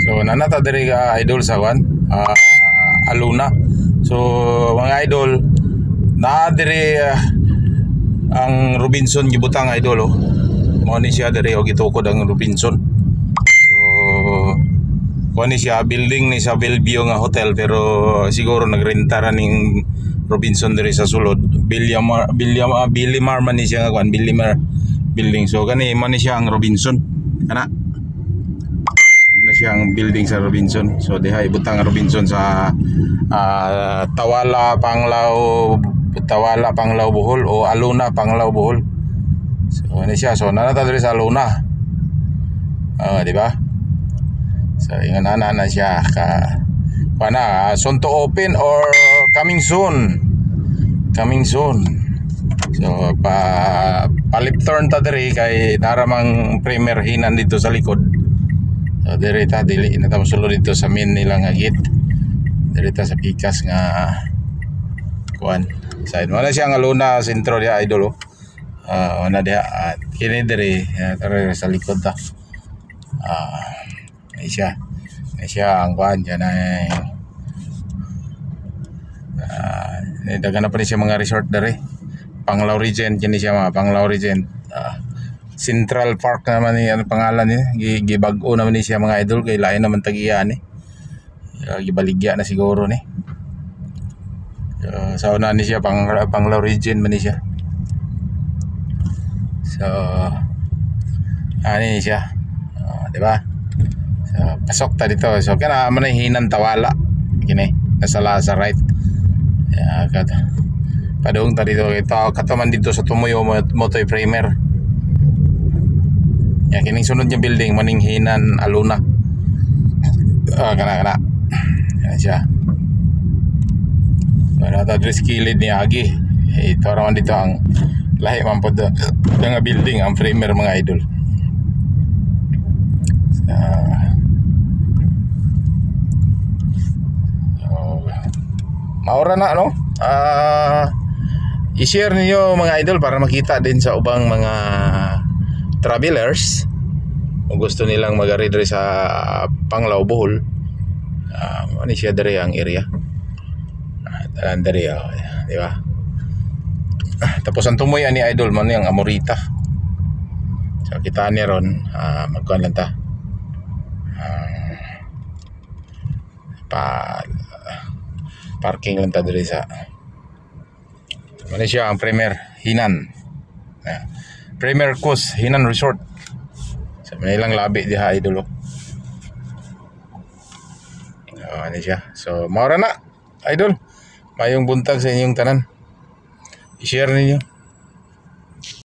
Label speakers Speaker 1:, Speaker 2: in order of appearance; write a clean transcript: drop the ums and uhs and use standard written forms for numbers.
Speaker 1: So nanata diri ka idol sa kwan, Aluna. So mga idol, naa diri ang Robinson gibutang idol oh. Mao ni siya diri og gitukod ang Robinson. So kuan ni siya building ni sa Bellevue nga hotel, pero siguro nagrenta ra ning Robinson diri sa sulod. Billimar man ni siya nga kwan, Billimar building. So kani man ni siya ang Robinson. Kana na siya ang building sa Robinson. So diha ibutang ang Robinson sa Tawala Panglao Bohol o Aluna Panglao Bohol. So ano siya, so nanata diri sa Aluna, di ba? So ingon na siya ka pana soon to open or coming soon. So palip turn ta diri kay naramang premier hinan dito sa likod. So diri ta dili na ta mosulod dito sa main nila nga gate. Diri ta sa pikas nga kuan side. Wala siya nga Luna sentro dia idol oh. Wala dia kini diri tara sa likod ta. Ay siya ang kuan diyan ay dagan na pa rin siya mga resort diri. Panglao Regent kini siya mga Panglao Regent. Central Park naman ni ano pangalan ni, gibag-o naman ni siya mga idol, kay lain naman tagiya ni. Gibaligya na siguro ni. Sa una ni siya Panglao Regent man ni siya. So ani siya. Di ba? So pasok ta dito. So kana man hinan Tawala kini nasa sa right. Padung ta dito ito kataman dito sa Tumuyo Motoy Primer. Ya kining sunod yung building maning hinan Aluna. Kana siya. Para ta diri kilid ni Agi. Ito raman dito ang lahi man pod nga building ang Primer mga idol. Maura na no? I-share niyo mga idol para makita din sa ubang mga travelers kung gusto nilang magari diri sa Panglao Bohol. Ano siya diri ang area. Tanan diri di ba? Tapos ang tumoy ani idol man yang Amorita. So kita ni ron magkuan lang ta. Parking lang ta diri sa ano siya ang Premier Hinan. Premier Coast Hinan Resort. Sa Manilang labi diha idol. Ano siya. So maura na idol. Mayong buntag sa inyong tanan. I-share ninyo.